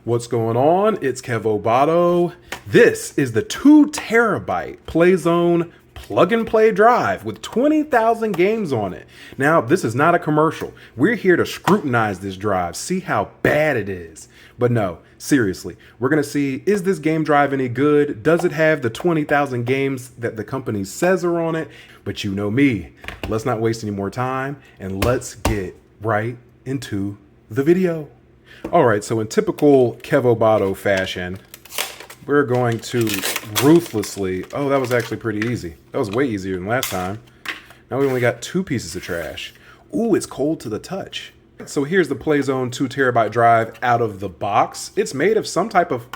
What's going on? It's Kevobato. This is the 2 terabyte PlayZone plug and play drive with 20,000 games on it. Now, this is not a commercial. We're here to scrutinize this drive, see how bad it is. But no, seriously, we're gonna see, is this game drive any good? Does it have the 20,000 games that the company says are on it? But you know me, let's not waste any more time and let's get right into the video. All right, so in typical Kevobato fashion, we're going to ruthlessly, oh, that was actually pretty easy. That was way easier than last time. Now we only got 2 pieces of trash. Ooh, it's cold to the touch. So here's the PlayZone 2 terabyte drive out of the box. It's made of some type of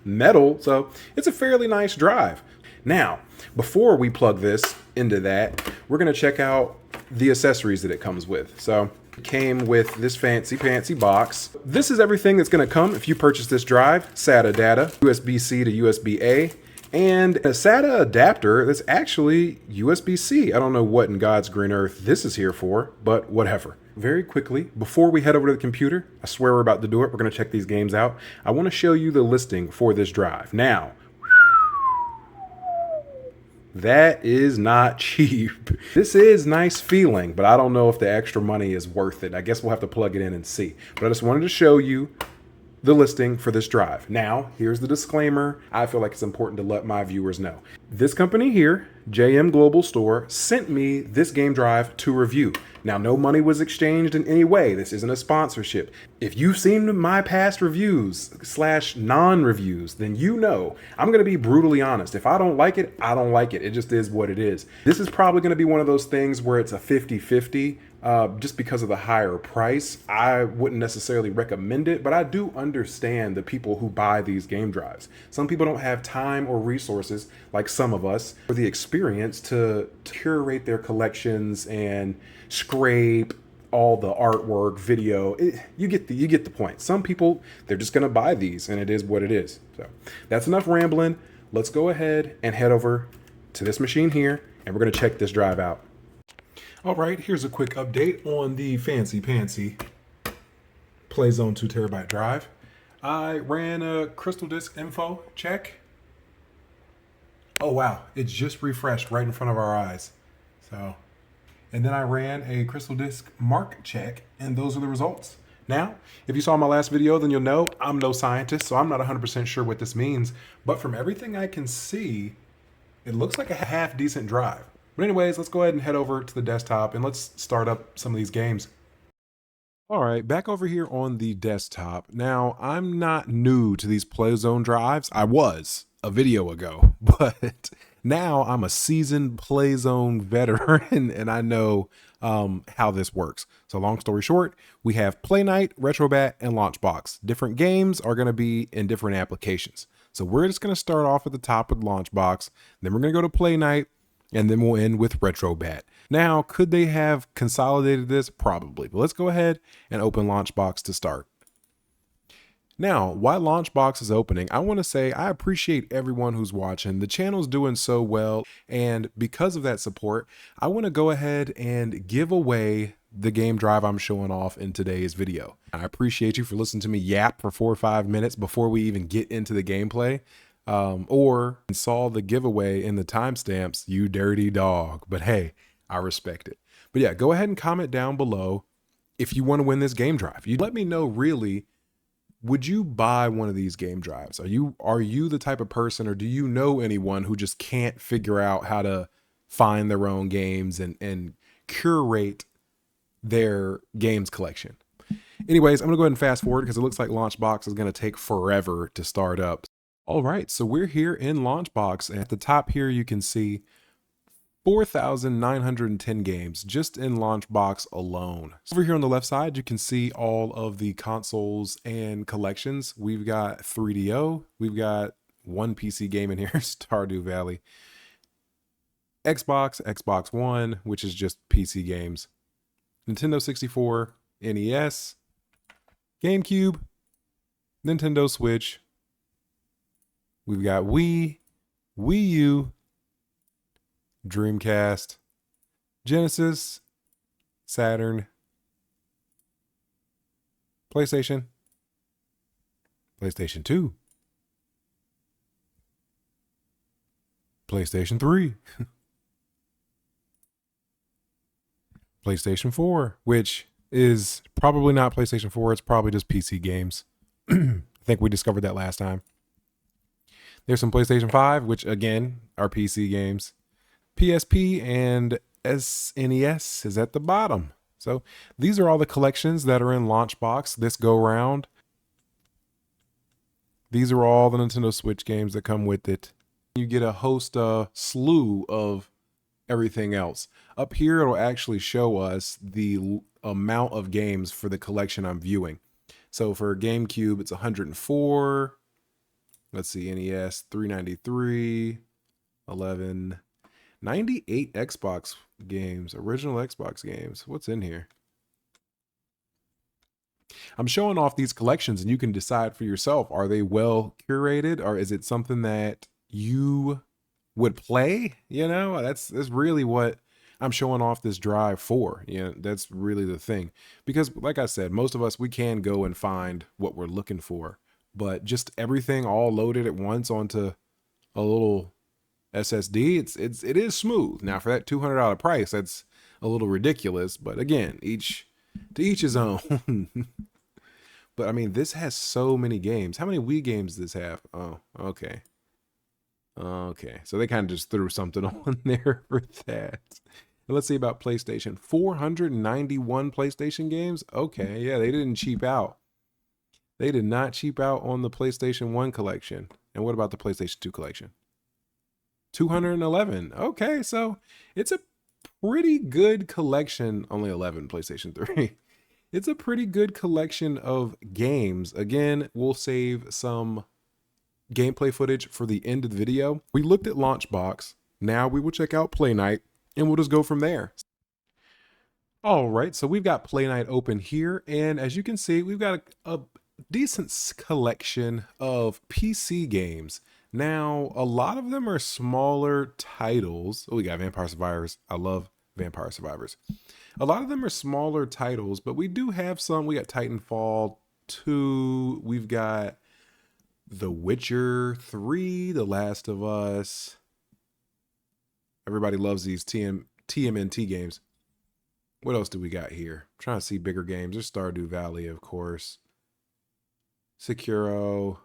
metal, so it's a fairly nice drive. Now, before we plug this into that, we're gonna check out the accessories that it comes with. So it came with this fancy box. This is everything that's gonna come if you purchase this drive. SATA data, USB-C to USB-A, and a SATA adapter that's actually USB-C. I don't know what in God's green earth this is here for, but whatever. Very quickly, before we head over to the computer, I swear we're about to do it, we're gonna check these games out. I wanna show you the listing for this drive. Now, that is not cheap. This is nice feeling, but I don't know if the extra money is worth it. I guess we'll have to plug it in and see. But I just wanted to show you the listing for this drive. Now, here's the disclaimer. I feel like it's important to let my viewers know. This company here, JM Global Store, sent me this game drive to review. Now, no money was exchanged in any way. This isn't a sponsorship. If you've seen my past reviews / non-reviews, then you know I'm gonna be brutally honest. If I don't like it, I don't like it. It just is what it is. This is probably gonna be one of those things where it's a 50-50. Just because of the higher price. I wouldn't necessarily recommend it, but I do understand the people who buy these game drives. Some people don't have time or resources, like some of us, or the experience to curate their collections and scrape all the artwork, video. You get the point. Some people, they're just gonna buy these and it is what it is. So that's enough rambling. Let's go ahead and head over to this machine here and we're gonna check this drive out. All right, here's a quick update on the fancy PlayZone 2 terabyte drive. I ran a crystal disk info check. Oh wow, it just refreshed right in front of our eyes. And then I ran a crystal disk mark check and those are the results. Now, if you saw my last video, then you'll know I'm no scientist, so I'm not 100% sure what this means. But from everything I can see, it looks like a half decent drive. But anyways, let's go ahead and head over to the desktop and let's start up some of these games. All right, back over here on the desktop. Now, I'm not new to these PlayZone drives. I was a video ago, but now I'm a seasoned PlayZone veteran and I know how this works. So long story short, we have PlayNite, RetroBat, and LaunchBox. Different games are gonna be in different applications. So we're just gonna start off at the top with LaunchBox, then we're gonna go to PlayNite, and then we'll end with RetroBat. Now, could they have consolidated this? Probably, but let's go ahead and open LaunchBox to start. Now, while LaunchBox is opening, I want to say I appreciate everyone who's watching. The channel's doing so well, and because of that support, I want to go ahead and give away the game drive I'm showing off in today's video. I appreciate you for listening to me yap for 4 or 5 minutes before we even get into the gameplay. Or saw the giveaway in the timestamps, you dirty dog. But hey, I respect it. But yeah, go ahead and comment down below if you want to win this game drive. You let me know, really, would you buy one of these game drives? Are you the type of person, or do you know anyone who just can't figure out how to find their own games and curate their games collection? Anyways, I'm gonna go ahead and fast forward because it looks like LaunchBox is gonna take forever to start up. All right, so we're here in LaunchBox, and at the top here you can see 4,910 games just in LaunchBox alone. Over here on the left side, you can see all of the consoles and collections. We've got 3DO, we've got one PC game in here, Stardew Valley, Xbox, Xbox One, which is just PC games, Nintendo 64, NES, GameCube, Nintendo Switch. We've got Wii, Wii U, Dreamcast, Genesis, Saturn, PlayStation, PlayStation 2, PlayStation 3, PlayStation 4, which is probably not PlayStation 4. It's probably just PC games. I think we discovered that last time. There's some PlayStation 5, which again are PC games. PSP and SNES is at the bottom. So these are all the collections that are in LaunchBox this go round. These are all the Nintendo Switch games that come with it. You get a slew of everything else. Up here, it'll actually show us the amount of games for the collection I'm viewing. So for GameCube, it's 104. Let's see, NES, 393, 11, 98 Xbox games, original Xbox games. What's in here? I'm showing off these collections and you can decide for yourself, are they well curated or is it something that you would play? You know, that's really what I'm showing off this drive for. You know, that's really the thing. Because like I said, most of us, we can go and find what we're looking for, but just everything all loaded at once onto a little SSD, it is smooth. Now for that $200 price, that's a little ridiculous, but again, to each his own. But I mean, this has so many games. How many Wii games does this have? Oh, okay. Okay, so they kind of just threw something on there for that. Let's see about PlayStation. 491 PlayStation games? Okay, yeah, they didn't cheap out. They did not cheap out on the PlayStation 1 collection. And what about the PlayStation 2 collection? 211. Okay, so it's a pretty good collection. Only 11 PlayStation 3. It's a pretty good collection of games. Again, we'll save some gameplay footage for the end of the video. We looked at LaunchBox. Now we will check out PlayNite and we'll just go from there. All right, so we've got PlayNite open here. And as you can see, we've got a decent collection of PC games. Now, a lot of them are smaller titles. Oh, we got Vampire Survivors. I love Vampire Survivors. A lot of them are smaller titles, but we do have some. We got Titanfall 2. We've got The Witcher 3, The Last of Us. Everybody loves these TMNT games. What else do we got here? I'm trying to see bigger games. There's Stardew Valley, of course. Sekiro.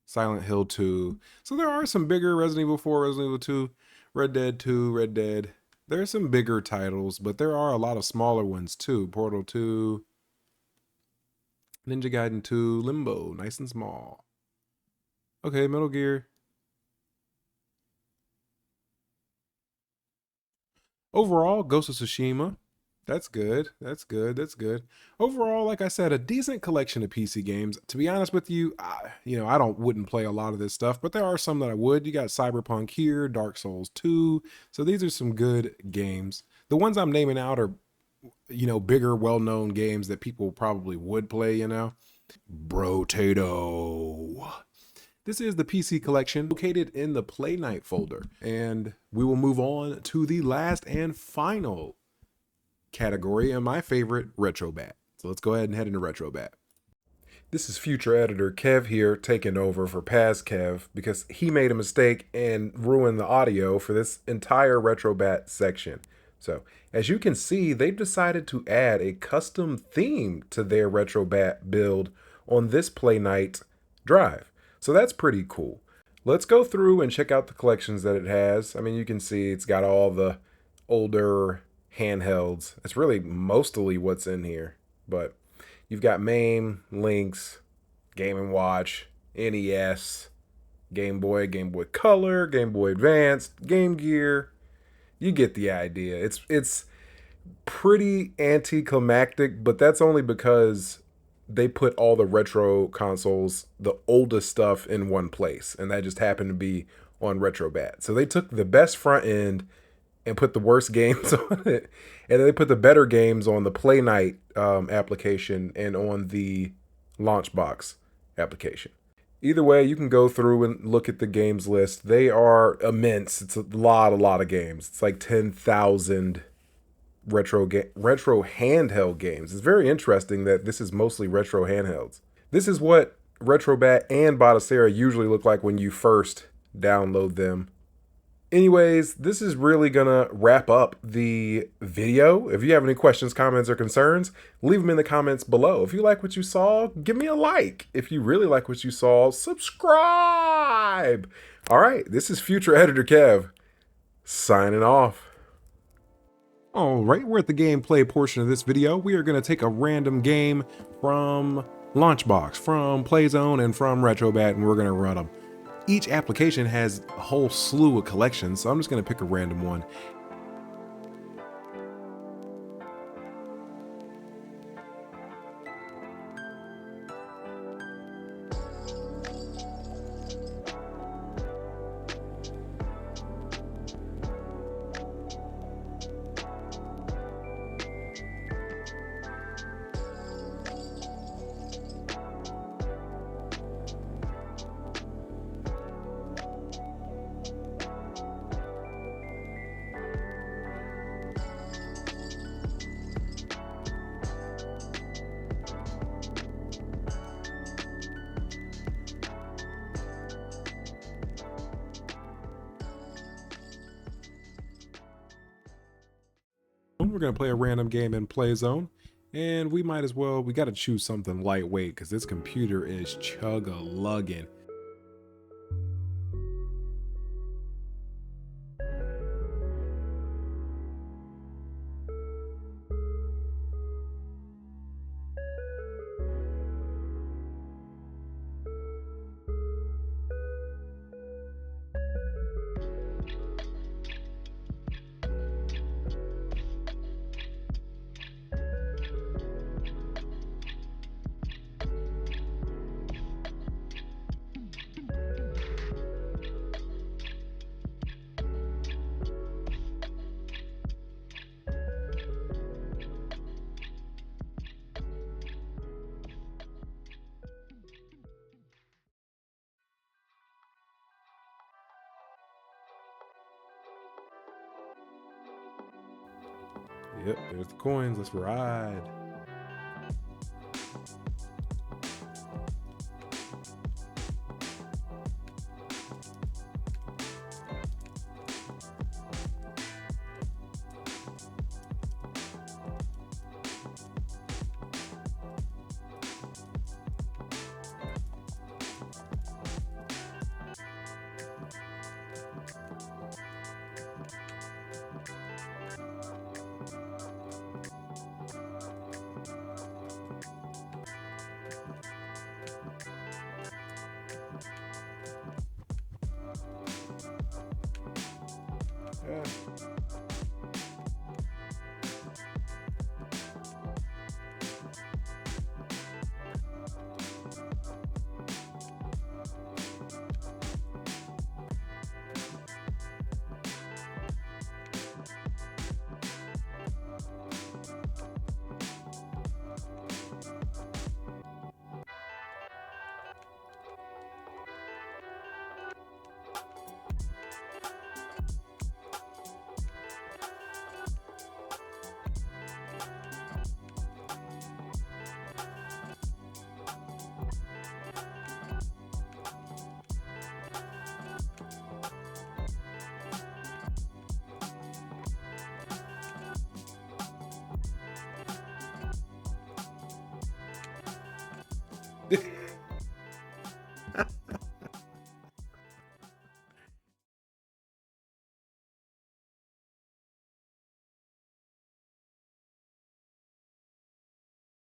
Silent Hill 2. So there are some bigger Resident Evil 4, Resident Evil 2, Red Dead 2, Red Dead. There are some bigger titles, but there are a lot of smaller ones too. Portal 2, Ninja Gaiden 2, Limbo, nice and small. Okay, Metal Gear. Overall, Ghost of Tsushima. That's good. That's good. That's good. Overall, like I said, a decent collection of PC games. To be honest with you, I wouldn't play a lot of this stuff, but there are some that I would. You got Cyberpunk here, Dark Souls 2. So these are some good games. The ones I'm naming out are, bigger, well-known games that people probably would play, Brotato. This is the PC collection located in the PlayNite folder. And we will move on to the last and final category and my favorite, RetroBat. So let's go ahead and head into RetroBat. This is future editor Kev here taking over for past Kev because he made a mistake and ruined the audio for this entire RetroBat section. So as you can see, they've decided to add a custom theme to their RetroBat build on this PlayNite drive. So that's pretty cool. Let's go through and check out the collections that it has. I mean, you can see it's got all the older handhelds. It's really mostly what's in here, but you've got MAME, Lynx, Game & Watch, NES, Game Boy, Game Boy Color, Game Boy Advanced, Game Gear. You get the idea. It's pretty anticlimactic, but that's only because they put all the retro consoles, the oldest stuff in one place, and that just happened to be on RetroBat. So they took the best front end and put the worst games on it. And then they put the better games on the PlayNite application and on the LaunchBox application. Either way, you can go through and look at the games list. They are immense. It's a lot of games. It's like 10,000 retro handheld games. It's very interesting that this is mostly retro handhelds. This is what RetroBat and Botacera usually look like when you first download them. Anyways, this is really gonna wrap up the video. If you have any questions, comments, or concerns, leave them in the comments below. If you like what you saw, give me a like. If you really like what you saw, subscribe. All right, this is Future Editor Kev, signing off. All right, we're at the gameplay portion of this video. We are gonna take a random game from LaunchBox, from PlayZone, and from RetroBat, and we're gonna run them. Each application has a whole slew of collections, so I'm just going to pick a random one. We're going to play a random game in PlayZone, and we might as well, we got to choose something lightweight because this computer is chug-a-lugging. Yep, there's the coins. Let's ride. Yeah.